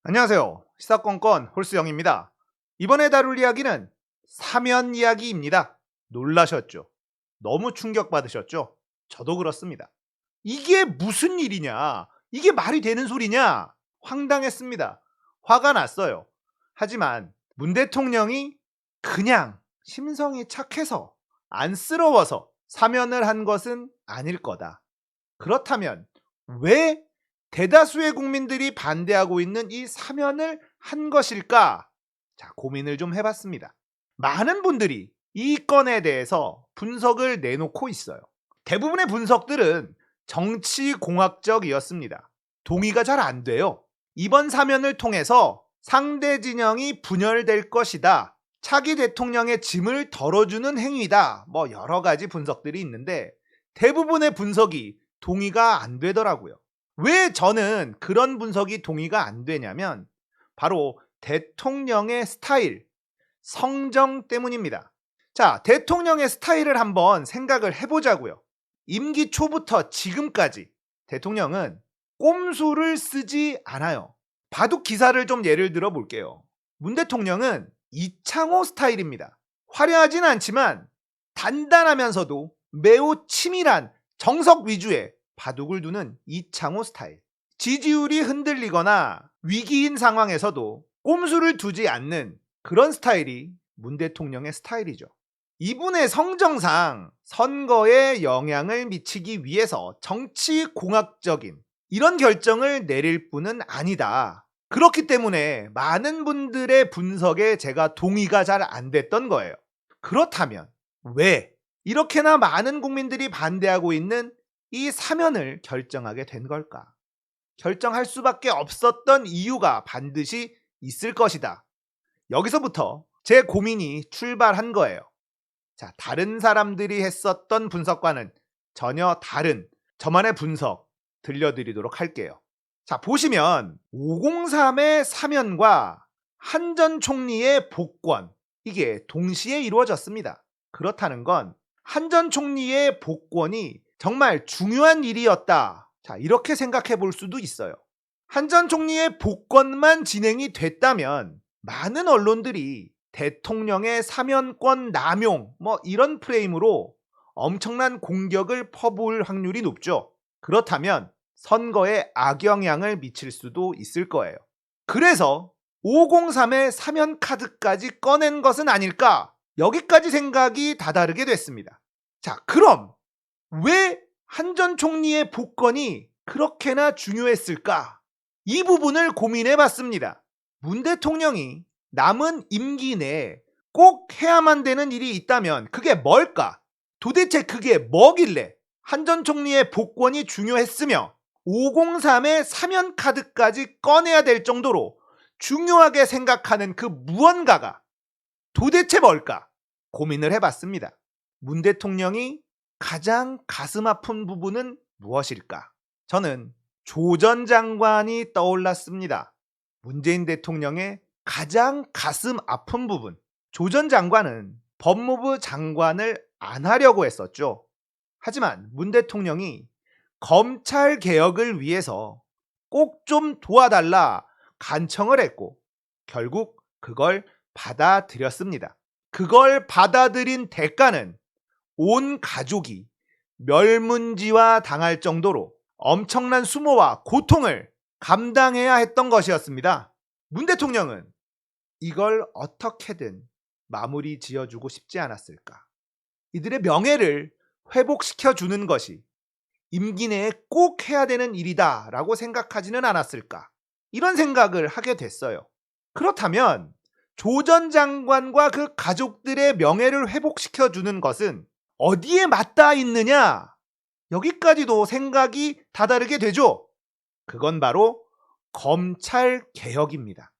안녕하세요. 시사건건 홀수영입니다. 이번에 다룰 이야기는 사면 이야기입니다. 놀라셨죠? 너무 충격받으셨죠? 저도 그렇습니다. 이게 무슨 일이냐? 이게 말이 되는 소리냐? 황당했습니다. 화가 났어요. 하지만 문 대통령이 그냥 심성이 착해서 안쓰러워서 사면을 한 것은 아닐 거다. 그렇다면 왜 대다수의 국민들이 반대하고 있는 이 사면을 한 것일까? 자, 고민을 좀 해봤습니다. 많은 분들이 이 건에 대해서 분석을 내놓고 있어요. 대부분의 분석들은 정치공학적이었습니다. 동의가 잘 안 돼요. 이번 사면을 통해서 상대 진영이 분열될 것이다. 차기 대통령의 짐을 덜어주는 행위다. 뭐 여러 가지 분석들이 있는데 대부분의 분석이 동의가 안 되더라고요. 왜 저는 그런 분석이 동의가 안 되냐면 바로 대통령의 스타일, 성정 때문입니다. 자, 대통령의 스타일을 한번 생각을 해보자고요. 임기 초부터 지금까지 대통령은 꼼수를 쓰지 않아요. 바둑 기사를 좀 예를 들어 볼게요. 문 대통령은 이창호 스타일입니다. 화려하진 않지만 단단하면서도 매우 치밀한 정석 위주의 바둑을 두는 이창호 스타일. 지지율이 흔들리거나 위기인 상황에서도 꼼수를 두지 않는 그런 스타일이 문 대통령의 스타일이죠. 이분의 성정상 선거에 영향을 미치기 위해서 정치공학적인 이런 결정을 내릴 분은 아니다. 그렇기 때문에 많은 분들의 분석에 제가 동의가 잘 안 됐던 거예요. 그렇다면 왜 이렇게나 많은 국민들이 반대하고 있는 이 사면을 결정하게 된 걸까? 결정할 수밖에 없었던 이유가 반드시 있을 것이다. 여기서부터 제 고민이 출발한 거예요. 자, 다른 사람들이 했었던 분석과는 전혀 다른 저만의 분석 들려드리도록 할게요. 자, 보시면 503의 사면과 한 전 총리의 복권, 이게 동시에 이루어졌습니다. 그렇다는 건 한 전 총리의 복권이 정말 중요한 일이었다. 자, 이렇게 생각해 볼 수도 있어요. 한 전 총리의 복권만 진행이 됐다면 많은 언론들이 대통령의 사면권 남용 뭐 이런 프레임으로 엄청난 공격을 퍼부을 확률이 높죠. 그렇다면 선거에 악영향을 미칠 수도 있을 거예요. 그래서 503의 사면 카드까지 꺼낸 것은 아닐까? 여기까지 생각이 다다르게 됐습니다. 자, 그럼 왜 한 전 총리의 복권이 그렇게나 중요했을까? 이 부분을 고민해 봤습니다. 문 대통령이 남은 임기 내에 꼭 해야만 되는 일이 있다면 그게 뭘까? 도대체 그게 뭐길래 한 전 총리의 복권이 중요했으며 503의 사면 카드까지 꺼내야 될 정도로 중요하게 생각하는 그 무언가가 도대체 뭘까? 고민을 해봤습니다. 문 대통령이 가장 가슴 아픈 부분은 무엇일까? 저는 조 전 장관이 떠올랐습니다. 문재인 대통령의 가장 가슴 아픈 부분. 조 전 장관은 법무부 장관을 안 하려고 했었죠. 하지만 문 대통령이 검찰 개혁을 위해서 꼭 좀 도와달라 간청을 했고 결국 그걸 받아들였습니다. 그걸 받아들인 대가는 온 가족이 멸문지화 당할 정도로 엄청난 수모와 고통을 감당해야 했던 것이었습니다. 문 대통령은 이걸 어떻게든 마무리 지어주고 싶지 않았을까? 이들의 명예를 회복시켜주는 것이 임기 내에 꼭 해야 되는 일이다 라고 생각하지는 않았을까? 이런 생각을 하게 됐어요. 그렇다면 조 전 장관과 그 가족들의 명예를 회복시켜주는 것은 어디에 맞닿아 있느냐? 여기까지도 생각이 다다르게 되죠. 그건 바로 검찰 개혁입니다.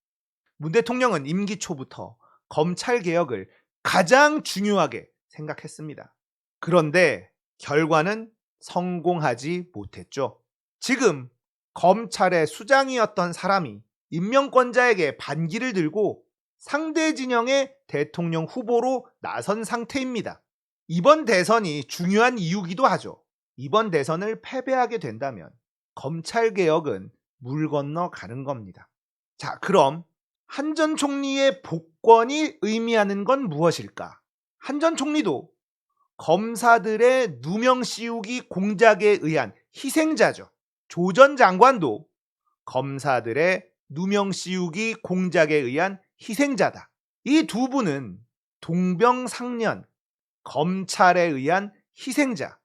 문 대통령은 임기 초부터 검찰 개혁을 가장 중요하게 생각했습니다. 그런데 결과는 성공하지 못했죠. 지금 검찰의 수장이었던 사람이 임명권자에게 반기를 들고 상대 진영의 대통령 후보로 나선 상태입니다. 이번 대선이 중요한 이유기도 하죠. 이번 대선을 패배하게 된다면 검찰 개혁은 물 건너 가는 겁니다. 자, 그럼 한 전 총리의 복권이 의미하는 건 무엇일까? 한 전 총리도 검사들의 누명 씌우기 공작에 의한 희생자죠. 조 전 장관도 검사들의 누명 씌우기 공작에 의한 희생자다. 이 두 분은 동병상련, 검찰에 의한 희생자,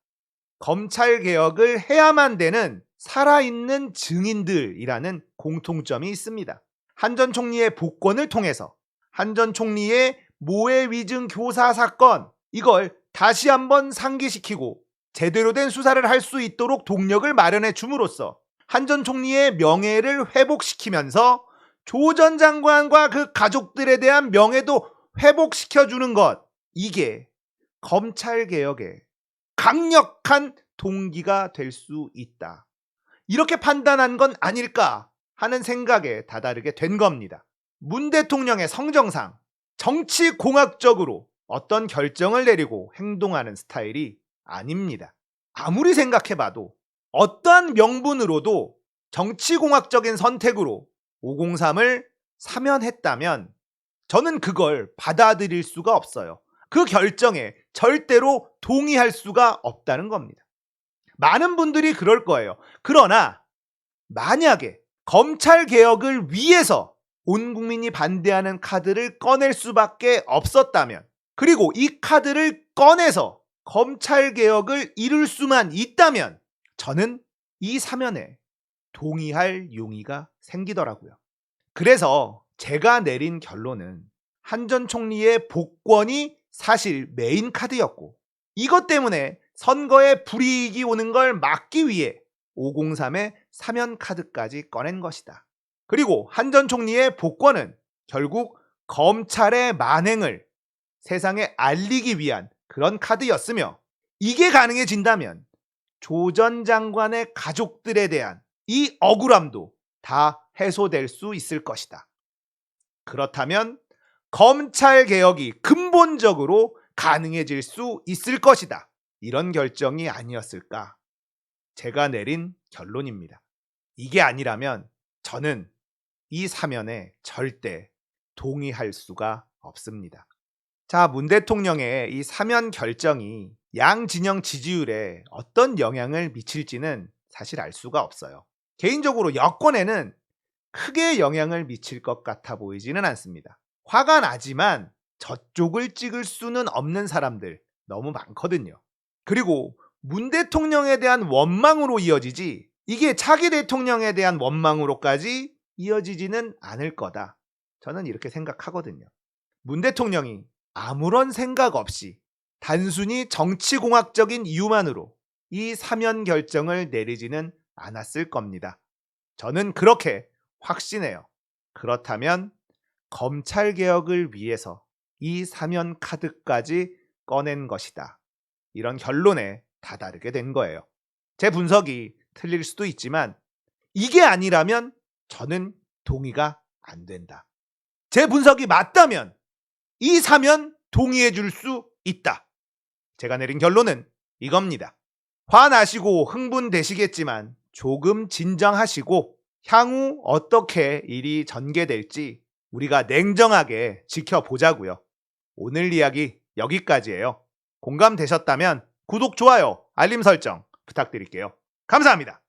검찰 개혁을 해야만 되는 살아있는 증인들이라는 공통점이 있습니다. 한 전 총리의 복권을 통해서 한 전 총리의 모해 위증 교사 사건, 이걸 다시 한번 상기시키고 제대로 된 수사를 할 수 있도록 동력을 마련해 줌으로써 한 전 총리의 명예를 회복시키면서 조 전 장관과 그 가족들에 대한 명예도 회복시켜주는 것, 이게 검찰개혁의 강력한 동기가 될 수 있다. 이렇게 판단한 건 아닐까 하는 생각에 다다르게 된 겁니다. 문 대통령의 성정상 정치공학적으로 어떤 결정을 내리고 행동하는 스타일이 아닙니다. 아무리 생각해봐도 어떠한 명분으로도 정치공학적인 선택으로 503을 사면했다면 저는 그걸 받아들일 수가 없어요. 그 결정에 절대로 동의할 수가 없다는 겁니다. 많은 분들이 그럴 거예요. 그러나 만약에 검찰 개혁을 위해서 온 국민이 반대하는 카드를 꺼낼 수밖에 없었다면, 그리고 이 카드를 꺼내서 검찰 개혁을 이룰 수만 있다면 저는 이 사면에 동의할 용의가 생기더라고요. 그래서 제가 내린 결론은 한 전 총리의 복권이 사실 메인 카드였고, 이것 때문에 선거에 불이익이 오는 걸 막기 위해 503의 사면 카드까지 꺼낸 것이다. 그리고 한 전 총리의 복권은 결국 검찰의 만행을 세상에 알리기 위한 그런 카드였으며, 이게 가능해진다면 조 전 장관의 가족들에 대한 이 억울함도 다 해소될 수 있을 것이다. 그렇다면 검찰 개혁이 근본적으로 가능해질 수 있을 것이다. 이런 결정이 아니었을까? 제가 내린 결론입니다. 이게 아니라면 저는 이 사면에 절대 동의할 수가 없습니다. 자, 문 대통령의 이 사면 결정이 양 진영 지지율에 어떤 영향을 미칠지는 사실 알 수가 없어요. 개인적으로 여권에는 크게 영향을 미칠 것 같아 보이지는 않습니다. 화가 나지만 저쪽을 찍을 수는 없는 사람들 너무 많거든요. 그리고 문 대통령에 대한 원망으로 이어지지, 이게 차기 대통령에 대한 원망으로까지 이어지지는 않을 거다. 저는 이렇게 생각하거든요. 문 대통령이 아무런 생각 없이 단순히 정치공학적인 이유만으로 이 사면 결정을 내리지는 않았을 겁니다. 저는 그렇게 확신해요. 그렇다면 검찰개혁을 위해서 이 사면 카드까지 꺼낸 것이다. 이런 결론에 다다르게 된 거예요. 제 분석이 틀릴 수도 있지만 이게 아니라면 저는 동의가 안 된다. 제 분석이 맞다면 이 사면 동의해 줄 수 있다. 제가 내린 결론은 이겁니다. 화나시고 흥분되시겠지만 조금 진정하시고 향후 어떻게 일이 전개될지 우리가 냉정하게 지켜보자고요. 오늘 이야기 여기까지예요. 공감되셨다면 구독, 좋아요, 알림 설정 부탁드릴게요. 감사합니다.